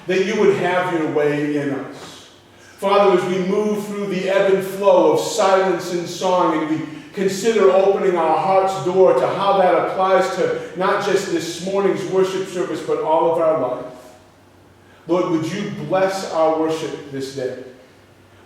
that you would have your way in us. Father, as we move through the ebb and flow of silence and song, and we consider opening our heart's door to how that applies to not just this morning's worship service, but all of our life. Lord, would you bless our worship this day?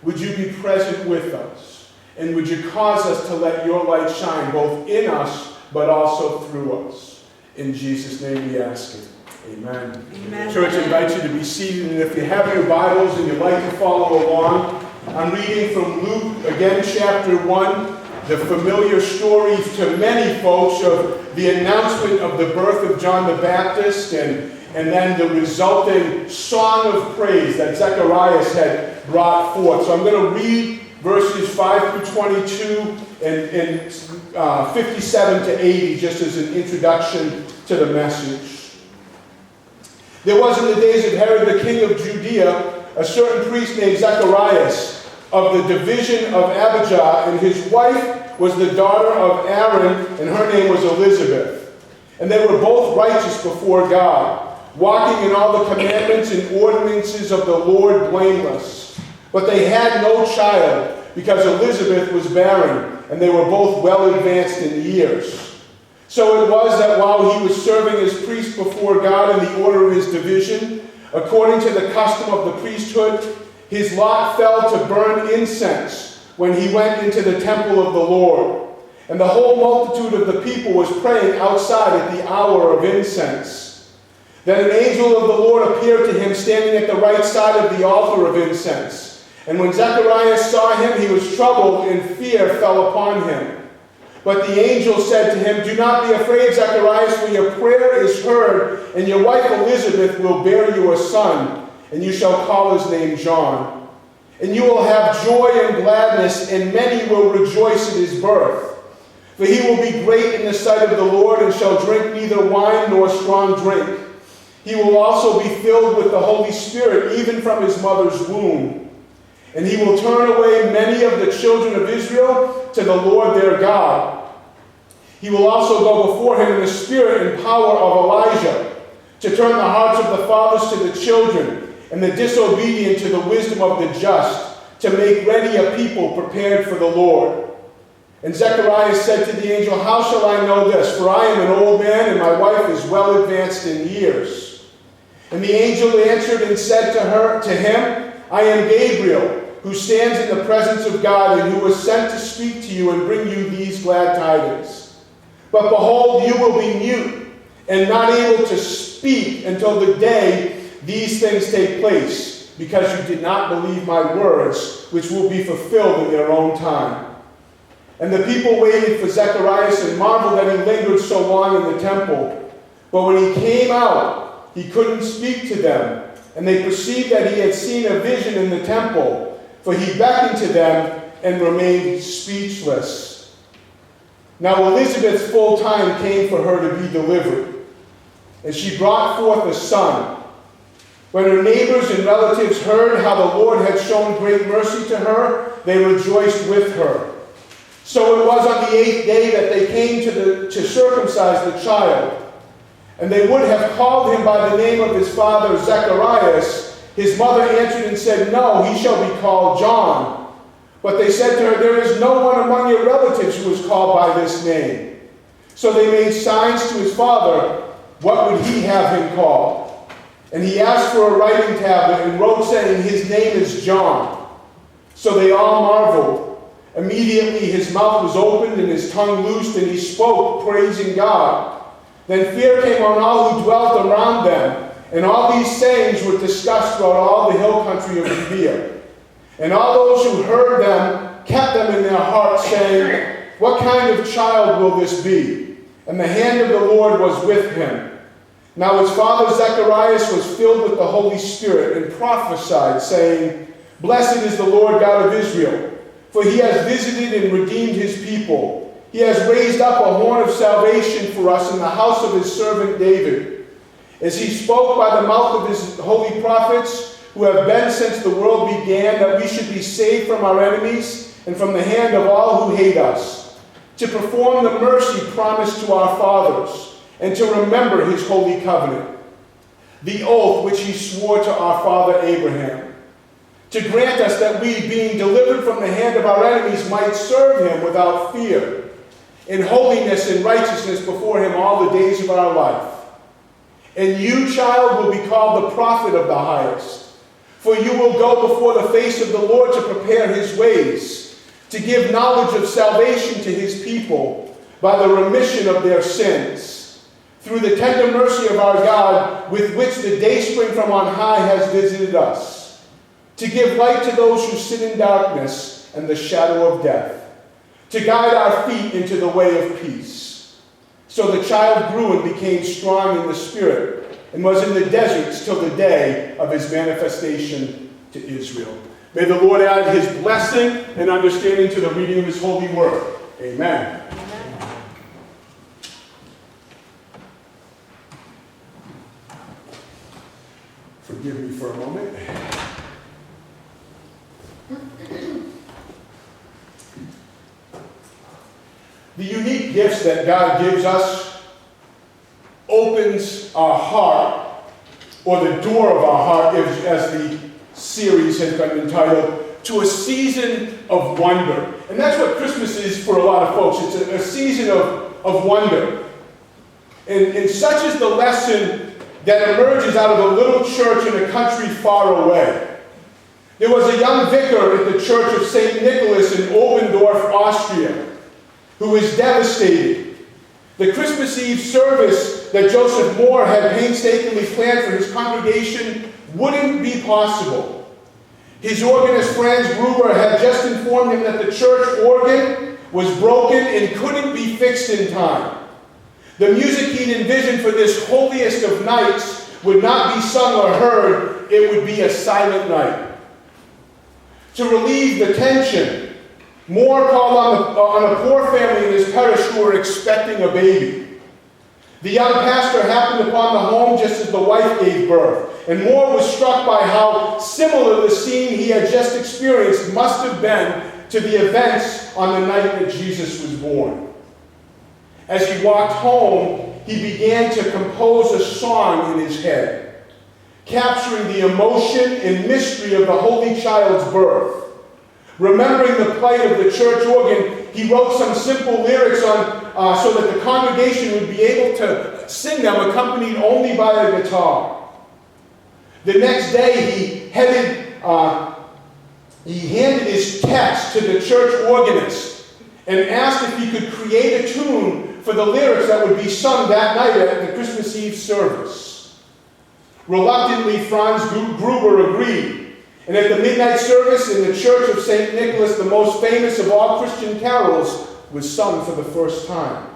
Would you be present with us? And would you cause us to let your light shine both in us, but also through us? In Jesus' name we ask it. Amen. Amen. Church, I invite you to be seated, and if you have your Bibles and you'd like to follow along, I'm reading from Luke, again, chapter 1, the familiar story to many folks of the announcement of the birth of John the Baptist and then the resulting song of praise that Zacharias had brought forth. So I'm going to read verses 5 through 22 and 57 to 80 just as an introduction to the message. There was in the days of Herod the king of Judea a certain priest named Zacharias of the division of Abijah, and his wife was the daughter of Aaron, and her name was Elizabeth. And they were both righteous before God, walking in all the commandments and ordinances of the Lord blameless. But they had no child, because Elizabeth was barren, and they were both well advanced in years. So it was that while he was serving as priest before God in the order of his division, according to the custom of the priesthood, his lot fell to burn incense when he went into the temple of the Lord. And the whole multitude of the people was praying outside at the hour of incense. Then an angel of the Lord appeared to him standing at the right side of the altar of incense. And when Zacharias saw him, he was troubled, and fear fell upon him. But the angel said to him, "Do not be afraid, Zacharias, for your prayer is heard, and your wife Elizabeth will bear you a son, and you shall call his name John. And you will have joy and gladness, and many will rejoice at his birth. For he will be great in the sight of the Lord, and shall drink neither wine nor strong drink. He will also be filled with the Holy Spirit, even from his mother's womb. And he will turn away many of the children of Israel to the Lord their God. He will also go before him in the spirit and power of Elijah, to turn the hearts of the fathers to the children, and the disobedient to the wisdom of the just, to make ready a people prepared for the Lord." And Zechariah said to the angel, "How shall I know this? For I am an old man, and my wife is well advanced in years." And the angel answered and said to him, "I am Gabriel, who stands in the presence of God, and who was sent to speak to you and bring you these glad tidings. But behold, you will be mute and not able to speak until the day these things take place, because you did not believe my words, which will be fulfilled in their own time." And the people waited for Zacharias and marveled that he lingered so long in the temple. But when he came out, he couldn't speak to them, and they perceived that he had seen a vision in the temple. For he beckoned to them and remained speechless. Now Elizabeth's full time came for her to be delivered, and she brought forth a son. When her neighbors and relatives heard how the Lord had shown great mercy to her, they rejoiced with her. So it was on the 8th day that they came to circumcise the child. And they would have called him by the name of his father Zacharias. His mother answered and said, "No, he shall be called John." But they said to her, "There is no one among your relatives who is called by this name." So they made signs to his father, what would he have him called? And he asked for a writing tablet and wrote, saying, "His name is John." So they all marveled. Immediately his mouth was opened and his tongue loosed, and he spoke, praising God. Then fear came on all who dwelt around them, and all these sayings were discussed throughout all the hill country of Judea. And all those who heard them kept them in their hearts, saying, "What kind of child will this be?" And the hand of the Lord was with him. Now his father Zacharias was filled with the Holy Spirit and prophesied, saying, "Blessed is the Lord God of Israel, for he has visited and redeemed his people. He has raised up a horn of salvation for us in the house of his servant David, as he spoke by the mouth of his holy prophets, who have been since the world began, that we should be saved from our enemies and from the hand of all who hate us, to perform the mercy promised to our fathers, and to remember his holy covenant. the oath which he swore to our father Abraham, to grant us that we, being delivered from the hand of our enemies, might serve him without fear, in holiness and righteousness before him all the days of our life. And you, child, will be called the prophet of the highest, for you will go before the face of the Lord to prepare his ways, to give knowledge of salvation to his people by the remission of their sins, through the tender mercy of our God, with which the dayspring from on high has visited us, to give light to those who sit in darkness and the shadow of death, to guide our feet into the way of peace. So the child grew and became strong in the spirit, and was in the deserts till the day of his manifestation to Israel. May the Lord add his blessing and understanding to the reading of his holy word. Amen. Forgive me for a moment. The unique gifts that God gives us opens our heart, or the door of our heart, as the series has been entitled, to a season of wonder. And that's what Christmas is for a lot of folks. It's a season of wonder. And such is the lesson that emerges out of a little church in a country far away. There was a young vicar at the Church of St. Nicholas in Oberndorf, Austria, who was devastated. The Christmas Eve service that Joseph Moore had painstakingly planned for his congregation wouldn't be possible. His organist Franz Gruber had just informed him that the church organ was broken and couldn't be fixed in time. The music he'd envisioned for this holiest of nights would not be sung or heard. It would be a silent night. To relieve the tension, Moore called on a poor family in his parish who were expecting a baby. The young pastor happened upon the home just as the wife gave birth, and Moore was struck by how similar the scene he had just experienced must have been to the events on the night that Jesus was born. As he walked home, he began to compose a song in his head, capturing the emotion and mystery of the Holy Child's birth. Remembering the plight of the church organ, he wrote some simple lyrics on so that the congregation would be able to sing them, accompanied only by a guitar. The next day, he handed his text to the church organist and asked if he could create a tune for the lyrics that would be sung that night at the Christmas Eve service. Reluctantly, Franz Gruber agreed. And at the midnight service in the Church of St. Nicholas, the most famous of all Christian carols was sung for the first time.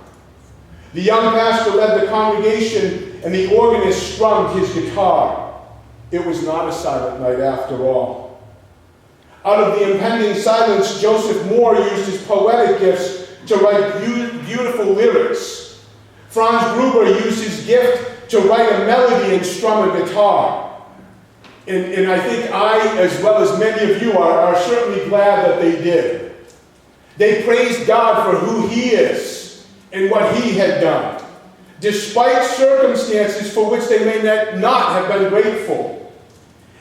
The young pastor led the congregation, and the organist strummed his guitar. It was not a silent night after all. Out of the impending silence, Joseph Moore used his poetic gifts to write beautiful lyrics. Franz Gruber used his gift to write a melody and strum a guitar. And I think I, as well as many of you, are certainly glad that they did. They praised God for who he is and what he had done, despite circumstances for which they may not have been grateful.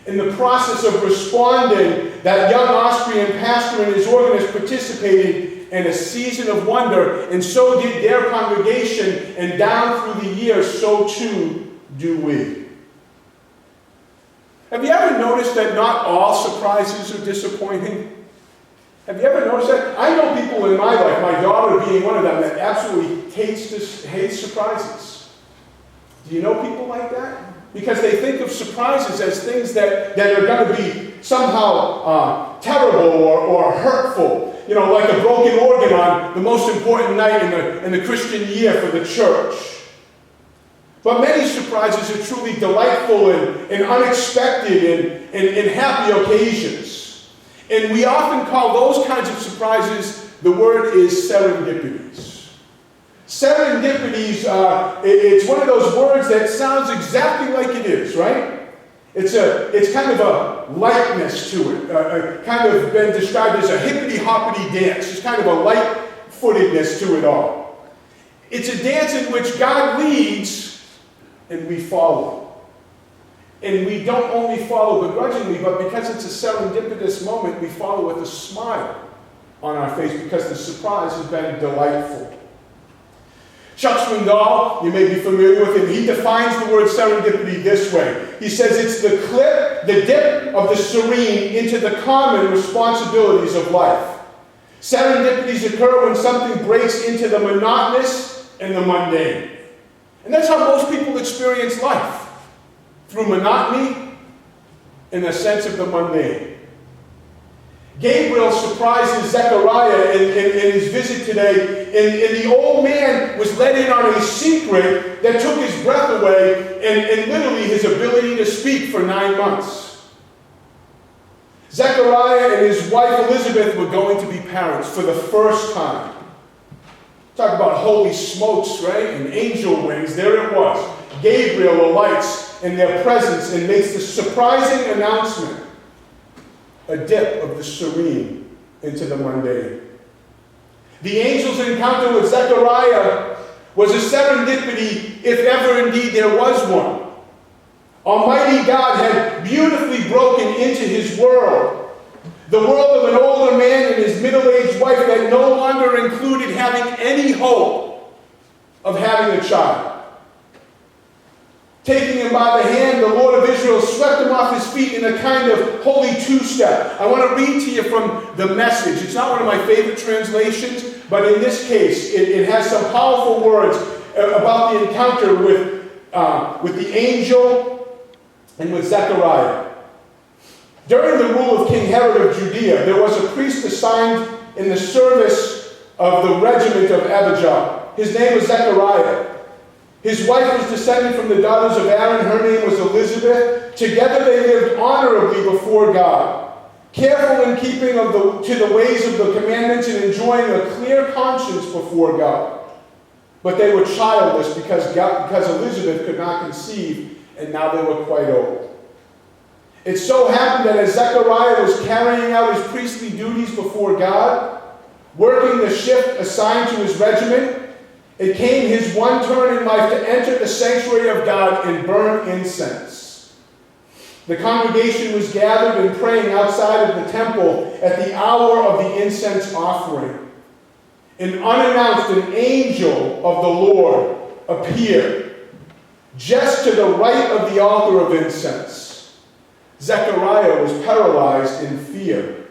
In the process of responding, that young Austrian pastor and his organist participated in a season of wonder, and so did their congregation, and down through the years, so too do we. Have you ever noticed that not all surprises are disappointing? Have you ever noticed that? I know people in my life, my daughter being one of them, that absolutely hates surprises. Do you know people like that? Because they think of surprises as things that are going to be somehow terrible or hurtful. You know, like a broken organ on the most important night in the Christian year for the church. But many surprises are truly delightful and unexpected and happy occasions. And we often call those kinds of surprises, the word is serendipities. Serendipities, it's one of those words that sounds exactly like it is, right? It's kind of a lightness to it, kind of been described as a hippity-hoppity dance. It's kind of a light-footedness to it all. It's a dance in which God leads and we follow. And we don't only follow begrudgingly, but because it's a serendipitous moment, we follow with a smile on our face because the surprise has been delightful. Chuck Swindoll, you may be familiar with him, he defines the word serendipity this way. He says it's the dip of the serene into the common responsibilities of life. Serendipities occur when something breaks into the monotonous and the mundane. And that's how most people experience life. Through monotony and a sense of the mundane. Gabriel surprises Zechariah in his visit today, and the old man was let in on a secret that took his breath away and literally his ability to speak for 9 months. Zechariah and his wife Elizabeth were going to be parents for the first time. Talk about holy smokes, right? And angel wings, there it was. Gabriel alights in their presence and makes the surprising announcement, a dip of the serene into the mundane. The angel's encounter with Zechariah was a serendipity, if ever indeed there was one. Almighty God had beautifully broken into his world, the world of an older man and his middle-aged wife that no longer included having any hope of having a child. Taking him by the hand, the Lord of Israel swept him off his feet in a kind of holy two-step. I want to read to you from the Message. It's not one of my favorite translations, but in this case, it has some powerful words about the encounter with the angel and with Zechariah. During the rule of King Herod of Judea, there was a priest assigned in the service of the regiment of Abijah. His name was Zechariah. His wife was descended from the daughters of Aaron. Her name was Elizabeth. Together they lived honorably before God, careful in keeping to the ways of the commandments and enjoying a clear conscience before God. But they were childless because Elizabeth could not conceive, and now they were quite old. It so happened that as Zechariah was carrying out his priestly duties before God, working the shift assigned to his regiment, it came his one turn in life to enter the sanctuary of God and burn incense. The congregation was gathered and praying outside of the temple at the hour of the incense offering. And unannounced, an angel of the Lord appeared just to the right of the altar of incense. Zechariah was paralyzed in fear.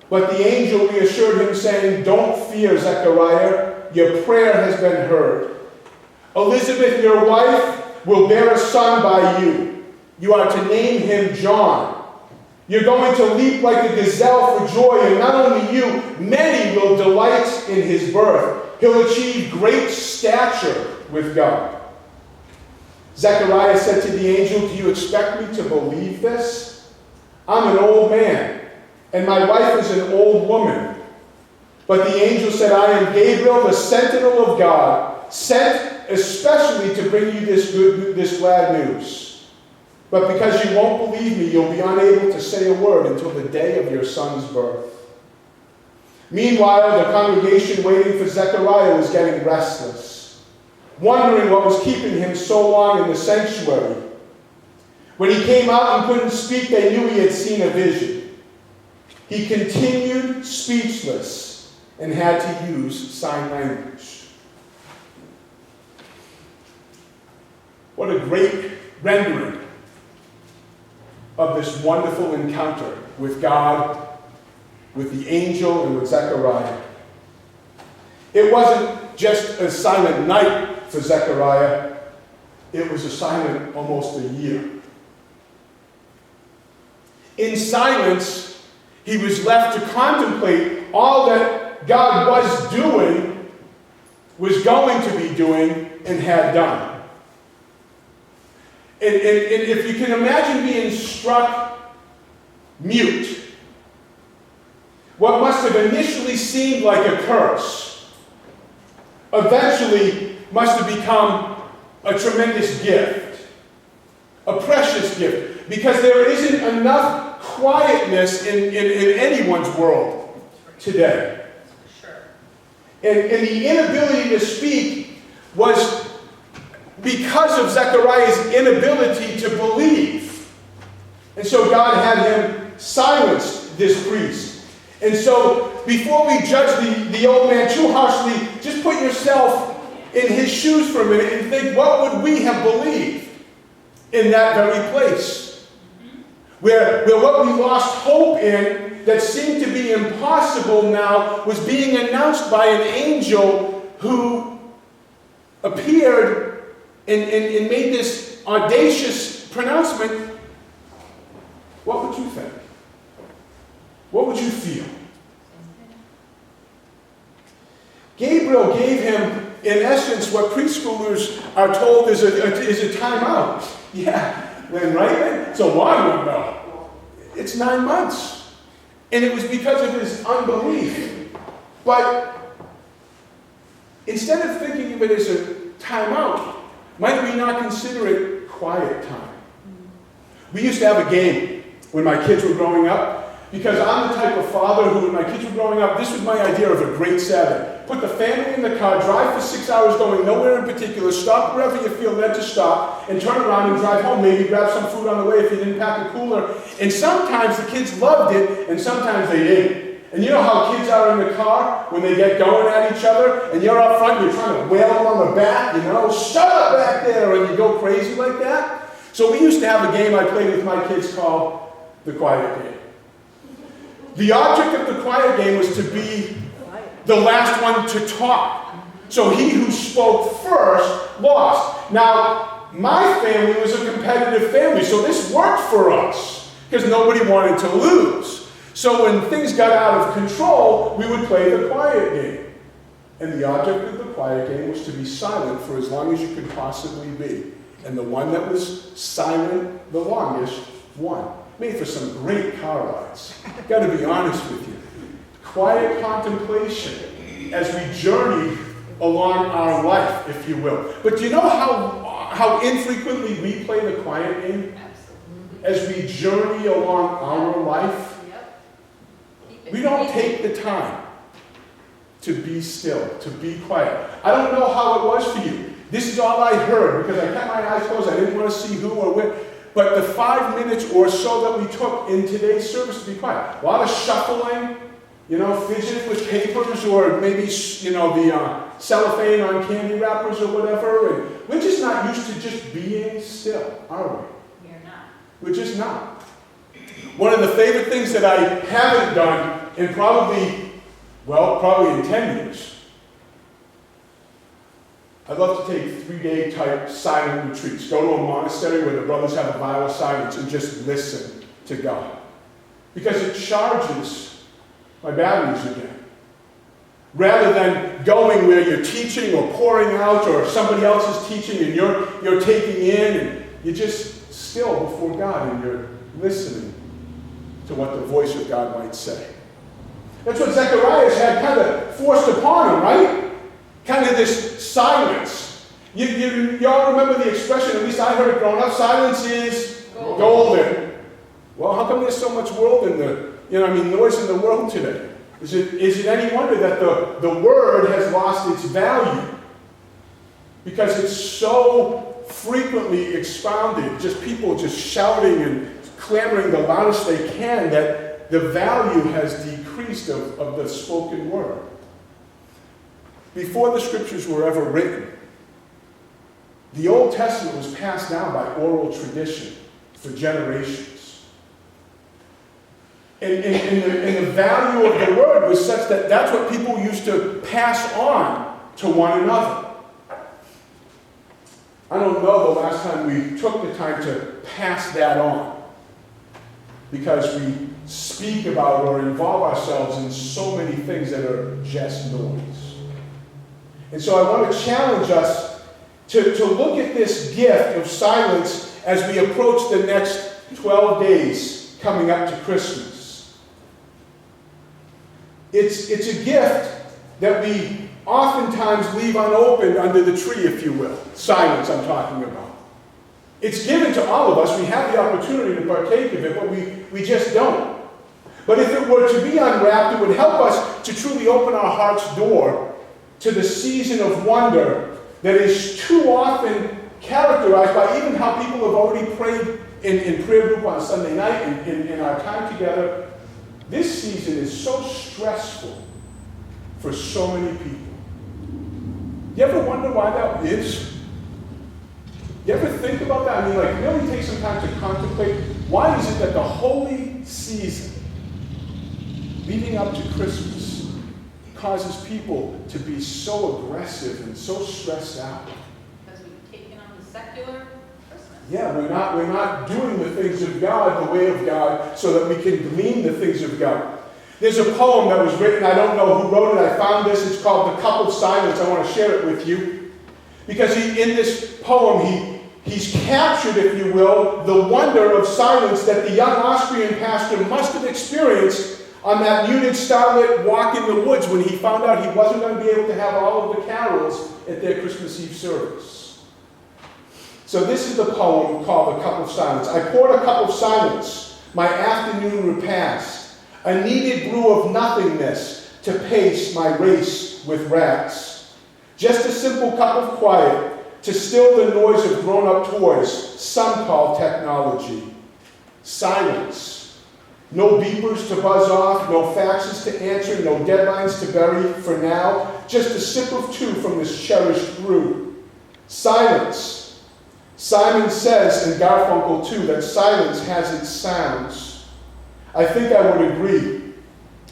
But the angel reassured him, saying, "Don't fear, Zechariah. Your prayer has been heard. Elizabeth, your wife, will bear a son by you. You are to name him John. You're going to leap like a gazelle for joy, and not only you, many will delight in his birth. He'll achieve great stature with God." Zechariah said to the angel, "Do you expect me to believe this? I'm an old man, and my wife is an old woman." But the angel said, "I am Gabriel, the sentinel of God, sent especially to bring you this glad news. But because you won't believe me, you'll be unable to say a word until the day of your son's birth." Meanwhile, the congregation waiting for Zechariah was getting restless, wondering what was keeping him so long in the sanctuary. When he came out and couldn't speak, they knew he had seen a vision. He continued speechless and had to use sign language. What a great rendering of this wonderful encounter with God, with the angel, and with Zechariah. It wasn't just a silent night for Zechariah. It was a silent almost a year. In silence, he was left to contemplate all that God was doing, was going to be doing, and had done. And if you can imagine being struck mute, what must have initially seemed like a curse, eventually must have become a tremendous gift, a precious gift, because there isn't enough quietness in anyone's world today. And the inability to speak was because of Zechariah's inability to believe. so God had him silence this priest. And so before we judge the old man too harshly, just put yourself in his shoes for a minute and think, what would we have believed in that very place? Where what we lost hope in that seemed to be impossible now was being announced by an angel who appeared and made this audacious pronouncement. What would you think? What would you feel? Gabriel gave him, in essence, what preschoolers are told is a timeout. Yeah, then, right? It's a long one, though. It's 9 months. And it was because of his unbelief. But instead of thinking of it as a timeout, might we not consider it quiet time? We used to have a game when my kids were growing up, because I'm the type of father who, when my kids were growing up, this was my idea of a great Saturday. Put the family in the car, drive for 6 hours going nowhere in particular, stop wherever you feel led to stop, and turn around and drive home. Maybe grab some food on the way if you didn't pack a cooler. And sometimes the kids loved it, and sometimes they didn't. And you know how kids are in the car when they get going at each other, and you're up front, you're trying to wail them on the back, shut up back there, and you go crazy like that. So we used to have a game I played with my kids called the quiet game. The object of the quiet game was to be the last one to talk. So he who spoke first lost. Now, my family was a competitive family, so this worked for us because nobody wanted to lose. So when things got out of control, we would play the quiet game. And the object of the quiet game was to be silent for as long as you could possibly be. And the one that was silent the longest won. Made for some great car rides. Got to be honest with you. Quiet contemplation as we journey along our life, if you will. But do you know how infrequently we play the quiet game? As we journey along our life? We don't take the time to be still, to be quiet. I don't know how it was for you. This is all I heard because I kept my eyes closed. I didn't want to see who or where. But the 5 minutes or so that we took in today's service to be quiet, a lot of shuffling, fidgeting with papers or maybe, the cellophane on candy wrappers or whatever. And we're just not used to just being still, are we? We're not. We're just not. One of the favorite things that I haven't done in probably in 10 years, I'd love to take 3-day type silent retreats. Go to a monastery where the brothers have a vow of silence and just listen to God. Because it charges my batteries again. Rather than going where you're teaching or pouring out or somebody else is teaching and you're taking in and you're just still before God and you're listening to what the voice of God might say. That's what Zechariah had kind of forced upon him, right? Kind of this silence. You all remember the expression, at least I heard it growing up, silence is golden. Well, how come there's so much world in noise in the world today? Is it any wonder that the word has lost its value? Because it's so frequently expounded, just people just shouting and clamoring the loudest they can, that the value has decreased of the spoken word. Before the scriptures were ever written, the Old Testament was passed down by oral tradition for generations. And the value of the word was such that that's what people used to pass on to one another. I don't know the last time we took the time to pass that on, because we speak about or involve ourselves in so many things that are just noise. And so I want to challenge us to look at this gift of silence as we approach the next 12 days coming up to Christmas. It's a gift that we oftentimes leave unopened under the tree, if you will. Silence, I'm talking about. It's given to all of us. We have the opportunity to partake of it, but we just don't. But if it were to be unwrapped, it would help us to truly open our heart's door to the season of wonder that is too often characterized by even how people have already prayed in prayer group on Sunday night and in our time together. This season is so stressful for so many people. You ever wonder why that is? You ever think about that? I mean, like, really take some time to contemplate. Why is it that the holy season leading up to Christmas causes people to be so aggressive and so stressed out? Because we've taken on the secular Christmas. Yeah, we're not doing the things of God the way of God so that we can glean the things of God. There's a poem that was written, I don't know who wrote it, I found this, it's called The Cup of Silence. I want to share it with you. Because in this poem, he's captured, if you will, the wonder of silence that the young Austrian pastor must have experienced on that muted starlit walk in the woods when he found out he wasn't going to be able to have all of the carols at their Christmas Eve service. So this is the poem called The Cup of Silence. I poured a cup of silence, my afternoon repast, a kneaded brew of nothingness to pace my race with rats. Just a simple cup of quiet to still the noise of grown-up toys some call technology. Silence. No beepers to buzz off, no faxes to answer, no deadlines to bury for now. Just a sip of two from this cherished brew. Silence. Simon says, and Garfunkel too, that silence has its sounds. I think I would agree.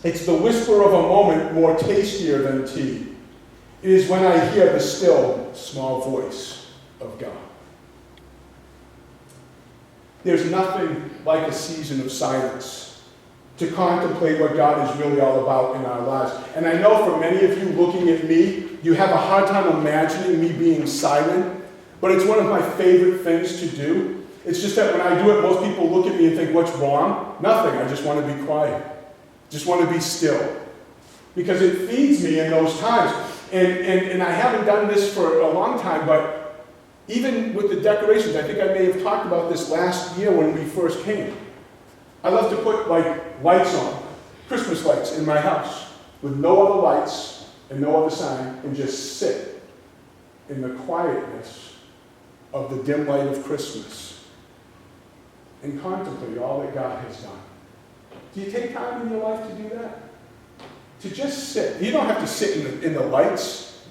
It's the whisper of a moment more tastier than tea. It is when I hear the still, small voice of God. There's nothing like a season of silence to contemplate what God is really all about in our lives. And I know for many of you looking at me, you have a hard time imagining me being silent, but it's one of my favorite things to do. It's just that when I do it, most people look at me and think, what's wrong? Nothing. I just want to be quiet. Just want to be still. Because it feeds me in those times. And I haven't done this for a long time, but even with the decorations, I think I may have talked about this last year when we first came. I love to put lights on, Christmas lights in my house, with no other lights and no other sign, and just sit in the quietness of the dim light of Christmas and contemplate all that God has done. Do you take time in your life to do that? To just sit. You don't have to sit in the lights,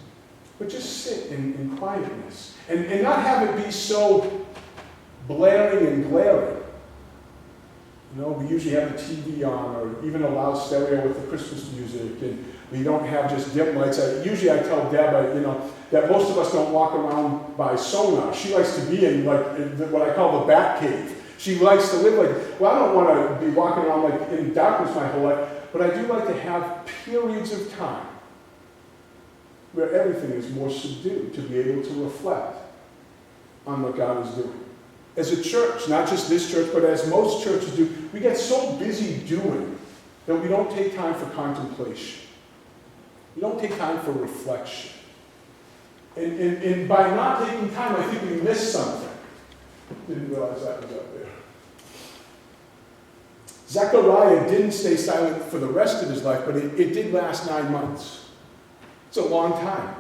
but just sit in quietness. And not have it be so blaring and glaring. You know, we usually have the TV on, or even a loud stereo with the Christmas music, and we don't have just dim lights. Usually I tell Deb, that most of us don't walk around by sonar. She likes to be in what I call the bat cave. She likes to live I don't want to be walking around in darkness my whole life, but I do like to have periods of time where everything is more subdued, to be able to reflect on what God is doing. As a church, not just this church, but as most churches do, we get so busy doing that we don't take time for contemplation. We don't take time for reflection. And by not taking time, I think we miss something. Didn't realize that was up there. Zechariah didn't stay silent for the rest of his life, but it did last 9 months. It's a long time.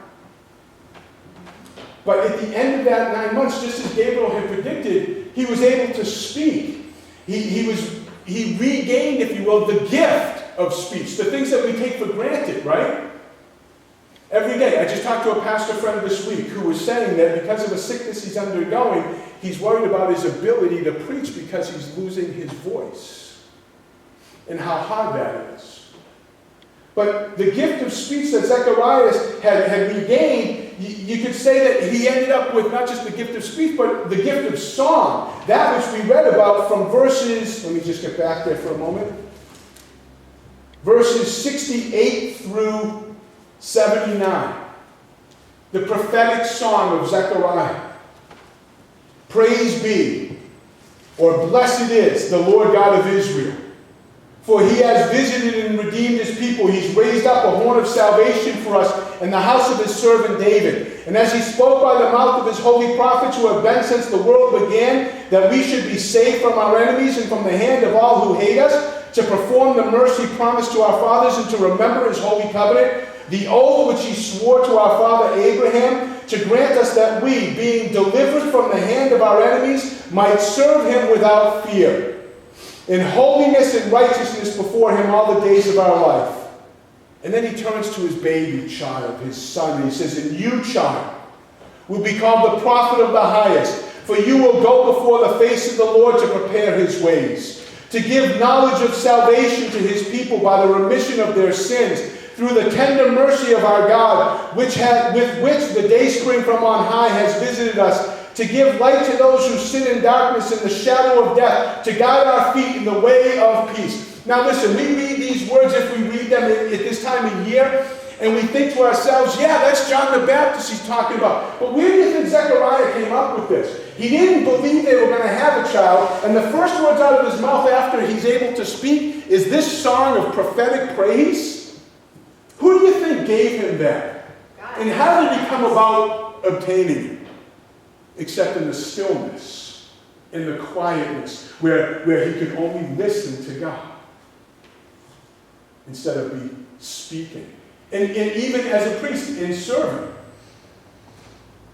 But at the end of that 9 months, just as Gabriel had predicted, he was able to speak. He regained, if you will, the gift of speech, the things that we take for granted, right? Every day. I just talked to a pastor friend this week who was saying that because of a sickness he's undergoing, he's worried about his ability to preach because he's losing his voice. And how hard that is. But the gift of speech that Zechariah had regained, you could say that he ended up with not just the gift of speech, but the gift of song. That which we read about from verses, let me just get back there for a moment. Verses 68 through 79. The prophetic song of Zechariah. Praise be, or blessed is the Lord God of Israel. For he has visited and redeemed his people. He's raised up a horn of salvation for us in the house of his servant David. And as he spoke by the mouth of his holy prophets who have been since the world began, that we should be saved from our enemies and from the hand of all who hate us, to perform the mercy promised to our fathers and to remember his holy covenant, the oath which he swore to our father Abraham, to grant us that we, being delivered from the hand of our enemies, might serve him without fear, in holiness and righteousness before him all the days of our life. And then he turns to his baby child, his son, and he says, and you, child, will be called the prophet of the highest, for you will go before the face of the Lord to prepare his ways, to give knowledge of salvation to his people by the remission of their sins, through the tender mercy of our God, with which the dayspring from on high has visited us, to give light to those who sit in darkness and the shadow of death, to guide our feet in the way of peace. Now listen, we read these words, if we read them at this time of year, and we think to ourselves, yeah, that's John the Baptist he's talking about. But where do you think Zechariah came up with this? He didn't believe they were going to have a child, and the first words out of his mouth after he's able to speak is this song of prophetic praise. Who do you think gave him that? And how did he come about obtaining it? Except in the stillness, in the quietness, where he could only listen to God instead of be speaking. And even as a priest, in serving.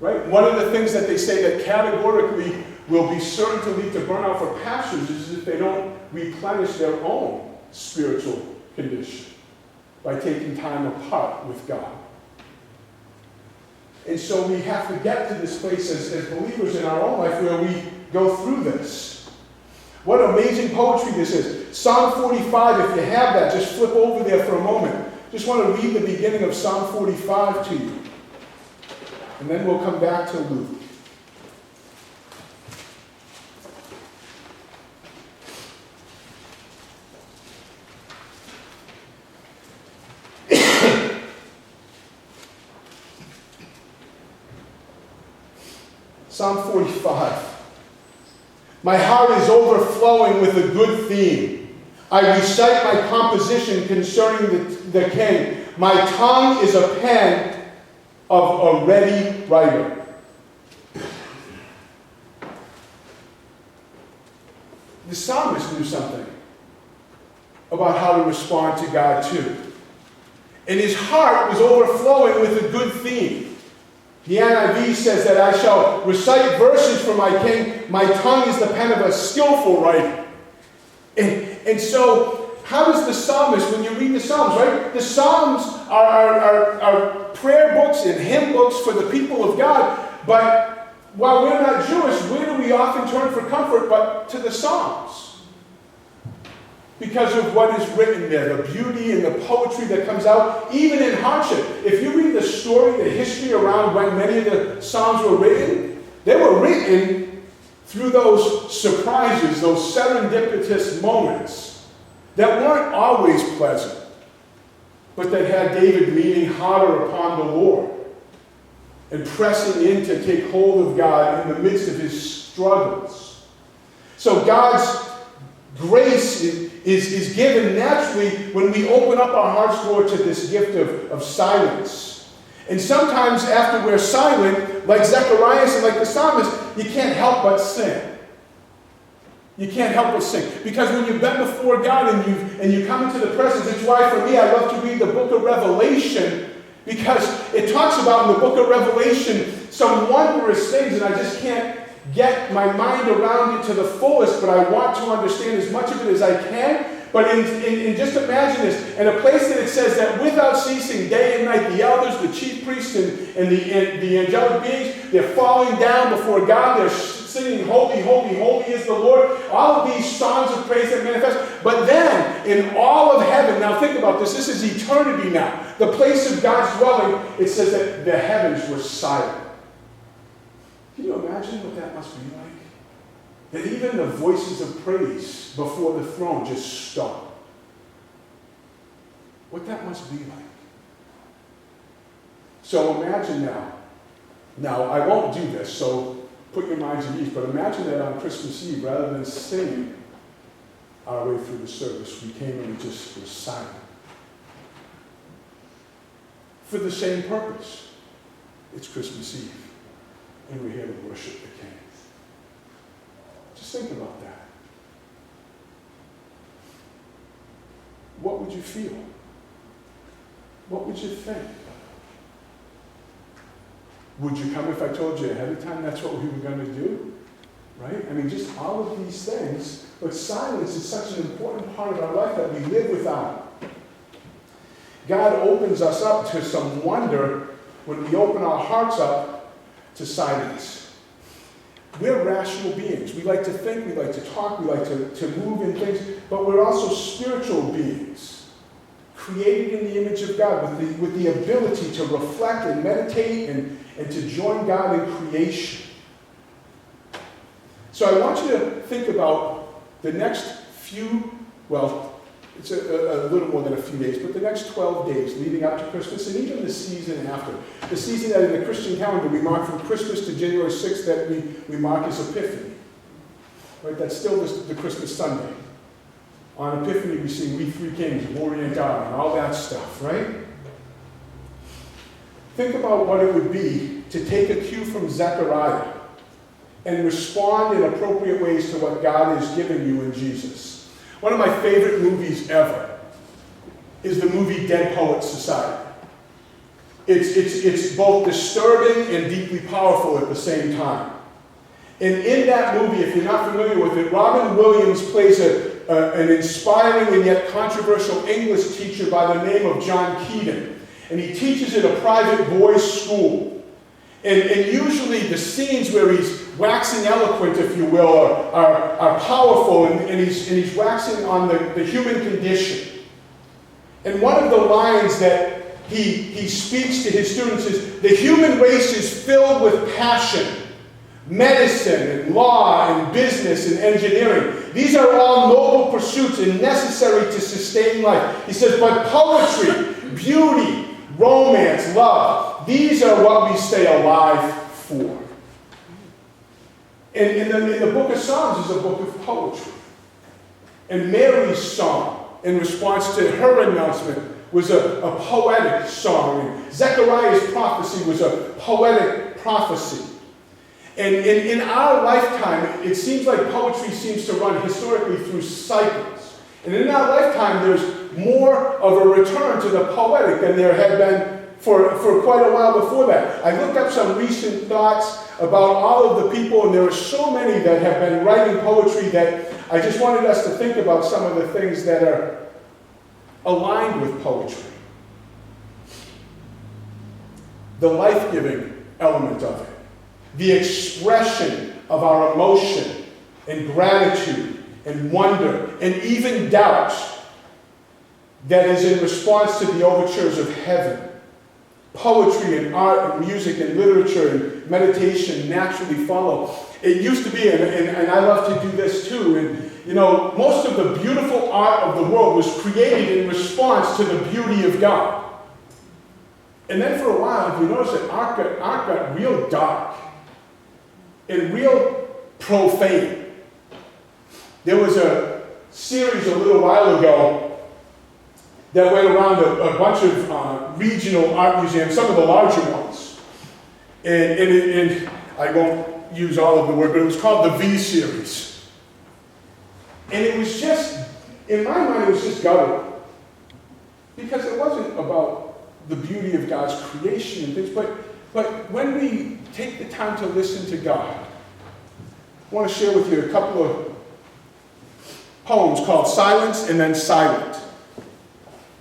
Right? One of the things that they say that categorically will be certain to lead to burnout for pastors is if they don't replenish their own spiritual condition by taking time apart with God. And so we have to get to this place as believers in our own life where we go through this. What amazing poetry this is. Psalm 45, if you have that, just flip over there for a moment. Just want to read the beginning of Psalm 45 to you. And then we'll come back to Luke. Psalm 45. My heart is overflowing with a good theme. I recite my composition concerning the king. My tongue is a pen of a ready writer. The psalmist knew something about how to respond to God too. And his heart was overflowing with a good theme. The NIV says that I shall recite verses for my king. My tongue is the pen of a skillful writer. And so, how does the psalmist, when you read the Psalms, right? The Psalms are prayer books and hymn books for the people of God. But while we're not Jewish, where do we often turn for comfort but to the Psalms? Because of what is written there, the beauty and the poetry that comes out, even in hardship. If you read the story, the history around when many of the Psalms were written, they were written through those surprises, those serendipitous moments that weren't always pleasant, but that had David leaning harder upon the Lord and pressing in to take hold of God in the midst of his struggles. So God's grace is given naturally when we open up our hearts, Lord, to this gift of silence. And sometimes after we're silent, like Zacharias and like the psalmist, you can't help but sing. You can't help but sing. Because when you've been before God and you come into the presence, it's why for me I love to read the book of Revelation, because it talks about in the book of Revelation some wondrous things, and I just can't get my mind around it to the fullest, but I want to understand as much of it as I can. But in just imagine this, in a place that it says that without ceasing, day and night, the elders, the chief priests, and the angelic beings, they're falling down before God, they're singing, holy, holy, holy is the Lord. All of these songs of praise that manifest. But then, in all of heaven, now think about this is eternity now, the place of God's dwelling, it says that the heavens were silent. Can you imagine what that must be like? That even the voices of praise before the throne just stop. What that must be like. So imagine now. Now, I won't do this, so put your minds at ease, but imagine that on Christmas Eve, rather than singing our way through the service, we came and we just were silent. For the same purpose. It's Christmas Eve. And we're here to worship the King. Just think about that. What would you feel? What would you think? Would you come if I told you ahead of time that's what we were going to do? Right? I mean, just all of these things. But silence is such an important part of our life that we live without. God opens us up to some wonder when we open our hearts up to silence. We're rational beings. We like to think, we like to talk, we like to move in things, but we're also spiritual beings, created in the image of God with the ability to reflect and meditate and to join God in creation. So I want you to think about the next few, well, it's a little more than a few days, but the next 12 days leading up to Christmas and even the season after. The season that in the Christian calendar we mark from Christmas to January 6th that we mark as Epiphany. Right? That's still the Christmas Sunday. On Epiphany we sing We Three Kings, Glory and God, and all that stuff, right? Think about what it would be to take a cue from Zechariah and respond in appropriate ways to what God is giving you in Jesus. One of my favorite movies ever is the movie Dead Poets Society. It's both disturbing and deeply powerful at the same time. And in that movie, if you're not familiar with it, Robin Williams plays an inspiring and yet controversial English teacher by the name of John Keaton. And he teaches at a private boys' school. And usually the scenes where he's waxing eloquent, if you will, are powerful, and he's waxing on the human condition. And one of the lines that he speaks to his students is, the human race is filled with passion, medicine, and law, and business, and engineering. These are all noble pursuits and necessary to sustain life. He says, but poetry, beauty, romance, love, these are what we stay alive for. And in the book of Psalms is a book of poetry. And Mary's song, in response to her announcement, was a poetic song. And Zechariah's prophecy was a poetic prophecy. And in our lifetime, it seems like poetry seems to run historically through cycles. And in our lifetime, there's more of a return to the poetic than there had been for quite a while before that. I looked up some recent thoughts about all of the people, and there are so many that have been writing poetry that I just wanted us to think about some of the things that are aligned with poetry. The life-giving element of it. The expression of our emotion and gratitude and wonder and even doubt that is in response to the overtures of heaven. Poetry and art and music and literature and meditation naturally follow. It used to be, and I love to do this too, and you know, most of the beautiful art of the world was created in response to the beauty of God. And then for a while, if you notice that art got real dark and real profane. There was a series a little while ago that went around a bunch of regional art museums, some of the larger ones. And I won't use all of the word, but it was called the V series. And it was just, in my mind, it was just guttural. Because it wasn't about the beauty of God's creation and things, but when we take the time to listen to God, I want to share with you a couple of poems called Silence and then Silent.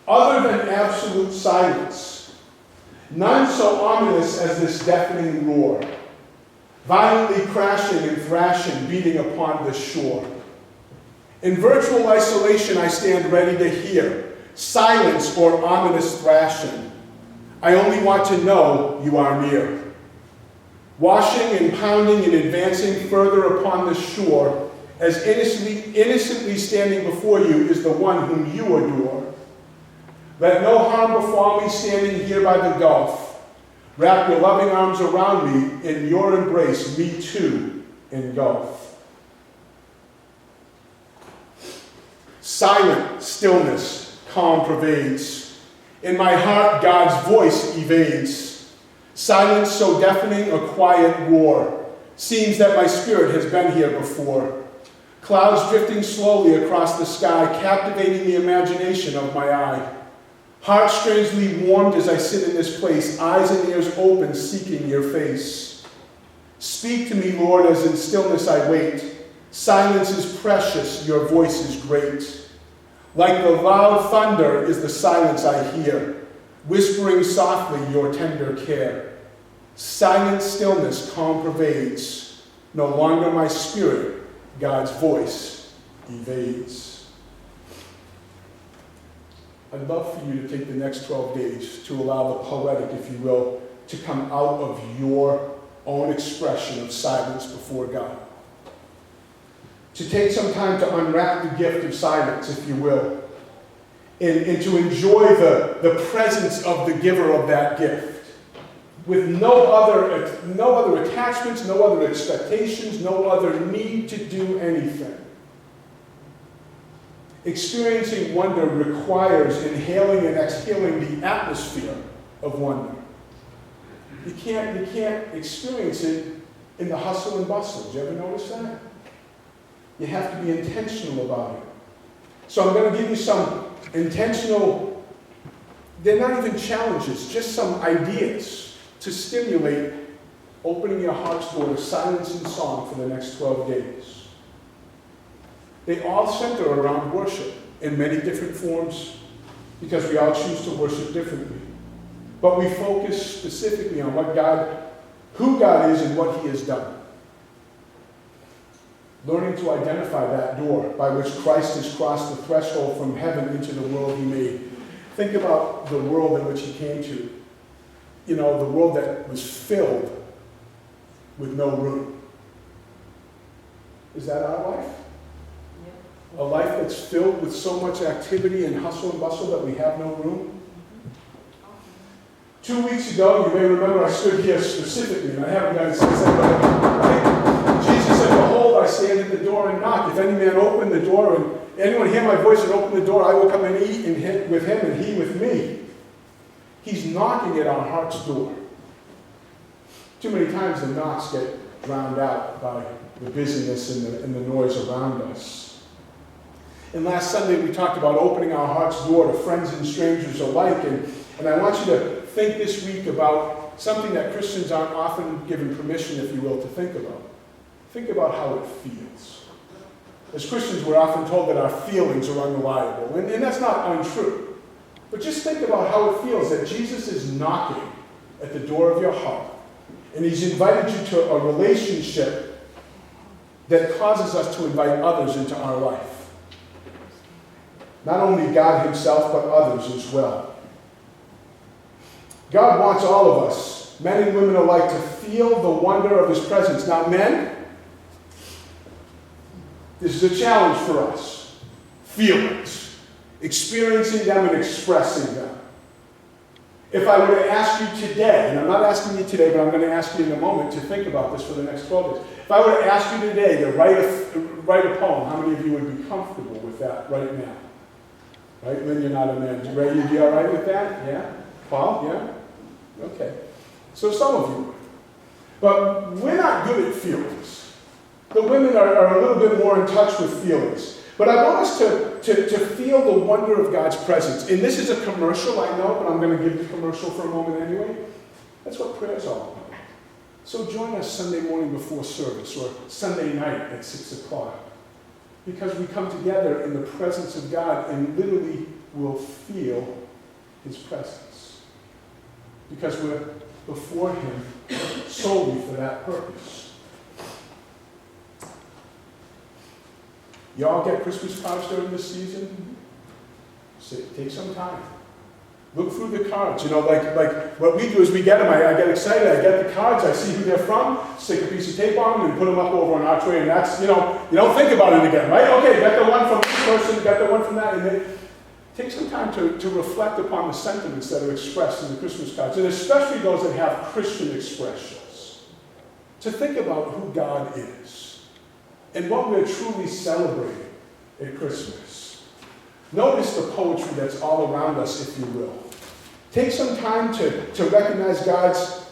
Other than absolute silence, none so ominous as this deafening roar, violently crashing and thrashing, beating upon the shore. In virtual isolation, I stand ready to hear silence or ominous thrashing. I only want to know you are near. Washing and pounding and advancing further upon the shore, as innocently standing before you is the one whom you adore. Let no harm befall me standing here by the gulf. Wrap your loving arms around me, in your embrace, me too engulf. Silent stillness, calm pervades. In my heart, God's voice evades. Silence so deafening, a quiet roar. Seems that my spirit has been here before. Clouds drifting slowly across the sky, captivating the imagination of my eye. Heart strangely warmed as I sit in this place, eyes and ears open, seeking your face. Speak to me, Lord, as in stillness I wait. Silence is precious, your voice is great. Like the loud thunder is the silence I hear, whispering softly your tender care. Silent stillness calm pervades, no longer my spirit God's voice evades. I'd love for you to take the next 12 days to allow the poetic, if you will, to come out of your own expression of silence before God. To take some time to unwrap the gift of silence, if you will, and to enjoy the presence of the giver of that gift with no other attachments, no other expectations, no other need to do anything. Experiencing wonder requires inhaling and exhaling the atmosphere of wonder. You can't experience it in the hustle and bustle. Did you ever notice that? You have to be intentional about it. So I'm going to give you some intentional, they're not even challenges, just some ideas to stimulate opening your heart's door to silence and song for the next 12 days. They all center around worship in many different forms because we all choose to worship differently. But we focus specifically on who God is and what he has done. Learning to identify that door by which Christ has crossed the threshold from heaven into the world he made. Think about the world in which he came to. You know, the world that was filled with no room. Is that our life? A life that's filled with so much activity and hustle and bustle that we have no room? 2 weeks ago, you may remember I stood here specifically, and I haven't done it since then, right? Jesus said, behold, I stand at the door and knock. If any man open the door, and anyone hear my voice and open the door, I will come and eat with him and he with me. He's knocking at our heart's door. Too many times the knocks get drowned out by the busyness and the noise around us. And last Sunday we talked about opening our heart's door to friends and strangers alike, and I want you to think this week about something that Christians aren't often given permission, if you will, to think about. Think about how it feels. As Christians, we're often told that our feelings are unreliable, and that's not untrue. But just think about how it feels that Jesus is knocking at the door of your heart, and he's invited you to a relationship that causes us to invite others into our life. Not only God himself, but others as well. God wants all of us, men and women alike, to feel the wonder of his presence. Now, men, this is a challenge for us. Feelings. Experiencing them and expressing them. If I were to ask you today, and I'm not asking you today, but I'm going to ask you in a moment to think about this for the next 12 days. If I were to ask you today to write a poem, how many of you would be comfortable with that right now? Right? Lynn, you're not a man. Ray, you'd be all right with that? Yeah? Paul? Yeah? Okay. So some of you would. But we're not good at feelings. The women are a little bit more in touch with feelings. But I want us to feel the wonder of God's presence. And this is a commercial, I know, but I'm going to give the commercial for a moment anyway. That's what prayer's all about. So join us Sunday morning before service or Sunday night at 6 o'clock. Because we come together in the presence of God and literally will feel his presence. Because we're before him solely for that purpose. You all get Christmas cards during this season? Take some time. Look through the cards. You know, like what we do is we get them. I get excited. I get the cards. I see who they're from. Stick a piece of tape on them and put them up over an archway. And that's, you know, you don't think about it again, right? Okay, got the one from this person, got the one from that. And then take some time to reflect upon the sentiments that are expressed in the Christmas cards. And especially those that have Christian expressions. To think about who God is. And what we're truly celebrating at Christmas. Notice the poetry that's all around us, if you will. Take some time to recognize God's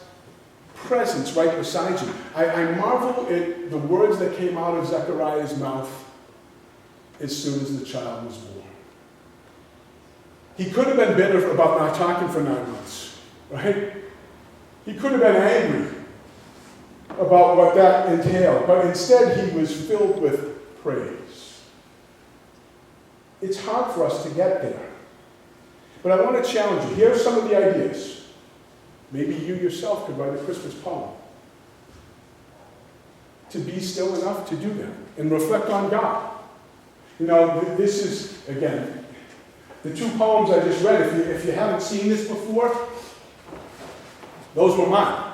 presence right beside you. I marvel at the words that came out of Zechariah's mouth as soon as the child was born. He could have been bitter about not talking for 9 months, right? He could have been angry about what that entailed, but instead he was filled with praise. It's hard for us to get there. But I want to challenge you. Here are some of the ideas. Maybe you yourself could write a Christmas poem. To be still enough to do that and reflect on God. You know, this is, again, the 2 poems I just read. If you haven't seen this before, those were mine.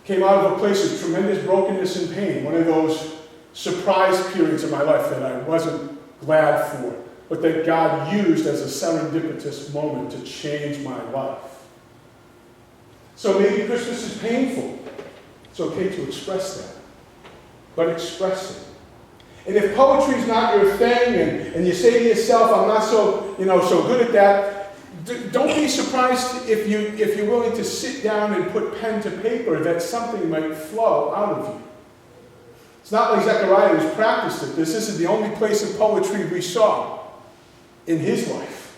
Came out of a place of tremendous brokenness and pain, one of those surprise periods of my life that I wasn't glad for, but that God used as a serendipitous moment to change my life. So maybe Christmas is painful. It's okay to express that, but express it. And if poetry is not your thing, and you say to yourself, I'm not so good at that, don't be surprised if you're willing to sit down and put pen to paper that something might flow out of you. It's not like Zechariah who's practiced it. This isn't the only place of poetry we saw in his life.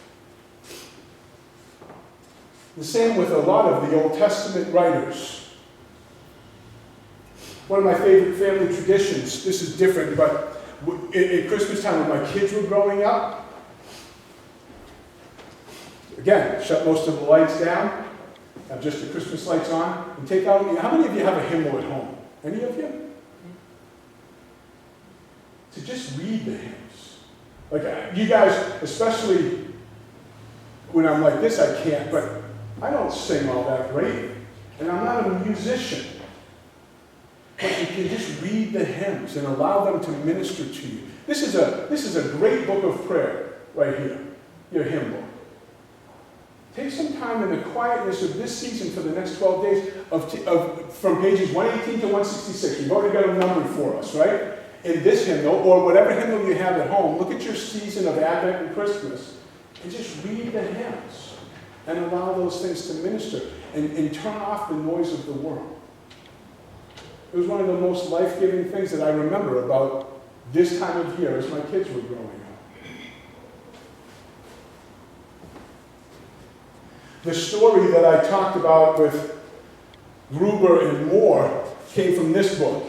The same with a lot of the Old Testament writers. One of my favorite family traditions, this is different, but at Christmas time when my kids were growing up, again, shut most of the lights down, have just the Christmas lights on, and take out, how many of you have a hymnal at home? Any of you? To just read the hymns. Like, you guys, especially when I'm like this, I can't, but I don't sing all that great, and I'm not a musician. But you can just read the hymns and allow them to minister to you. This is a great book of prayer right here, your hymn book. Take some time in the quietness of this season for the next 12 days from pages 118 to 166. You've already got them numbered for us, right? In this hymnal, or whatever hymnal you have at home, look at your season of Advent and Christmas and just read the hymns and allow those things to minister and turn off the noise of the world. It was one of the most life-giving things that I remember about this time of year as my kids were growing up. The story that I talked about with Gruber and Moore came from this book.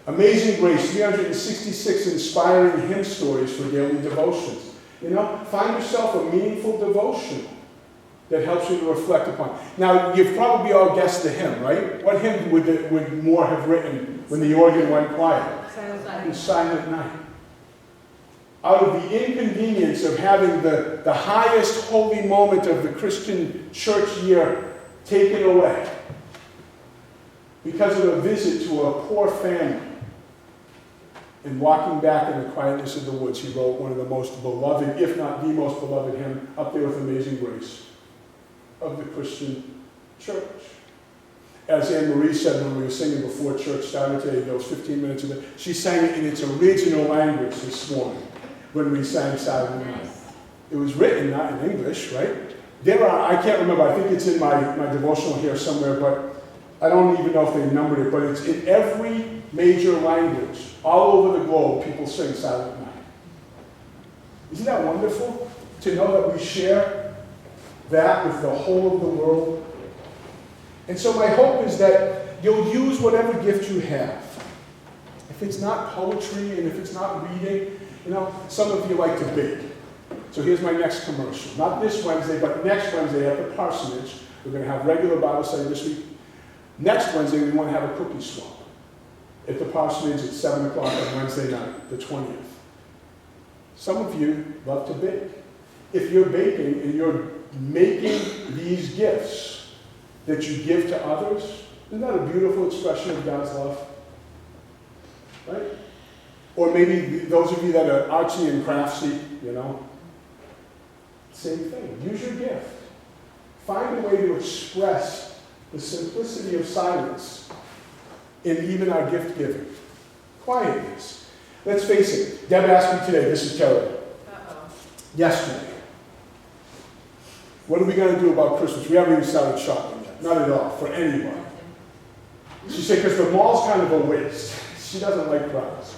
Amazing Grace, 366 inspiring hymn stories for daily devotions. Find yourself a meaningful devotion that helps you to reflect upon. Now, you've probably all guessed the hymn, right? What hymn would Moore have written when the organ went quiet? Silent Night. Out of the inconvenience of having the highest holy moment of the Christian church year taken away because of a visit to a poor family, and walking back in the quietness of the woods, he wrote one of the most beloved, if not the most beloved hymn, up there with Amazing Grace, of the Christian church. As Anne-Marie said when we were singing before church started today, those 15 minutes of it, she sang it in its original language this morning when we sang Silent Night. It was written not in English, right? I can't remember, I think it's in my devotional here somewhere, but I don't even know if they numbered it, but it's in every major language. All over the globe, people sing Silent Night. Isn't that wonderful to know that we share that with the whole of the world? And so my hope is that you'll use whatever gift you have. If it's not poetry and if it's not reading, some of you like to bake. So here's my next commercial. Not this Wednesday, but next Wednesday at the parsonage. We're going to have regular Bible study this week. Next Wednesday, we want to have a cookie swap at the parsonage at 7 o'clock on Wednesday night, the 20th. Some of you love to bake. If you're baking and you're making these gifts that you give to others, isn't that a beautiful expression of God's love? Right? Or maybe those of you that are artsy and craftsy, same thing. Use your gift. Find a way to express the simplicity of silence in even our gift giving. Quietness. Let's face it. Deb asked me today, this is terrible. Yesterday. What are we going to do about Christmas? We haven't even started shopping yet. Not at all, for anybody. She said, because the mall's kind of a waste. She doesn't like crowds.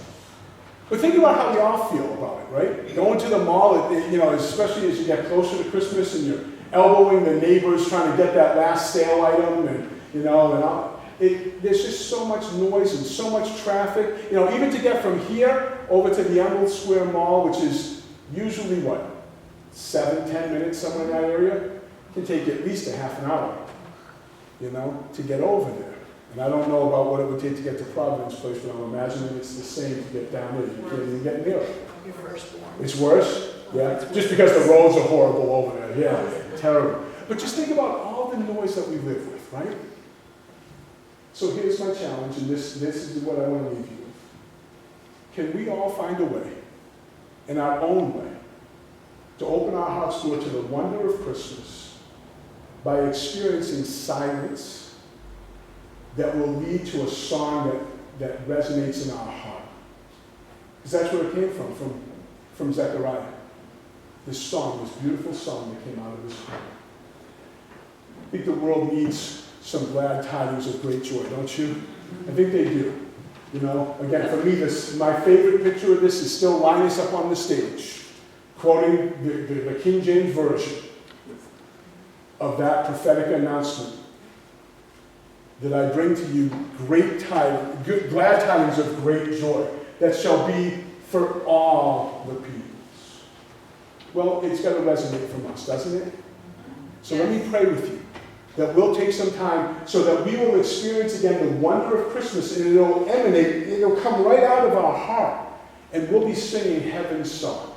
But think about how we all feel about it, right? Going to the mall, especially as you get closer to Christmas and you're elbowing the neighbors trying to get that last sale item, there's just so much noise and so much traffic. Even to get from here over to the Emerald Square Mall, which is usually 7-10 minutes somewhere in that area, can take at least a half an hour, to get over there. And I don't know about what it would take to get to Providence Place, but I'm imagining it's the same to get down there. You can't even get near it. It's worse? Yeah. Just because the roads are horrible over there. Yeah, terrible. But just think about all the noise that we live with, right? So here's my challenge, and this is what I want to leave you with. Can we all find a way, in our own way, to open our hearts door to the wonder of Christmas by experiencing silence that will lead to a song that resonates in our heart? Because that's where it came from Zechariah. This song, this beautiful song that came out of his heart. I think the world needs some glad tidings of great joy, don't you? I think they do. Again, for me, my favorite picture of this is still Linus up on the stage, quoting the King James Version of that prophetic announcement that I bring to you glad tidings of great joy that shall be for all the peoples. Well, it's got to resonate from us, doesn't it? So let me pray with you that we'll take some time so that we will experience again the wonder of Christmas, and it'll come right out of our heart, and we'll be singing heaven's song.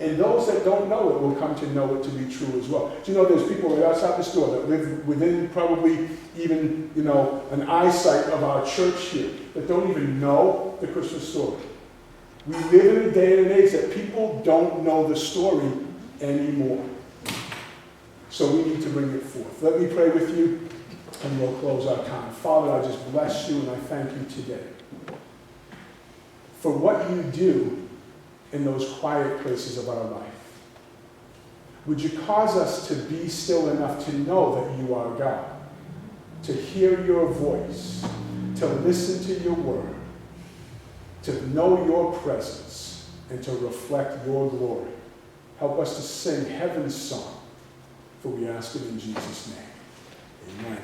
And those that don't know it will come to know it to be true as well. Do you know there's people right outside this door that live within probably even, an eyesight of our church here that don't even know the Christmas story. We live in a day and an age that people don't know the story anymore. So we need to bring it forth. Let me pray with you, and we'll close our time. Father, I just bless you and I thank you today for what you do in those quiet places of our life. Would you cause us to be still enough to know that you are God, to hear your voice, to listen to your word, to know your presence, and to reflect your glory. Help us to sing heaven's song, for we ask it in Jesus' name. Amen.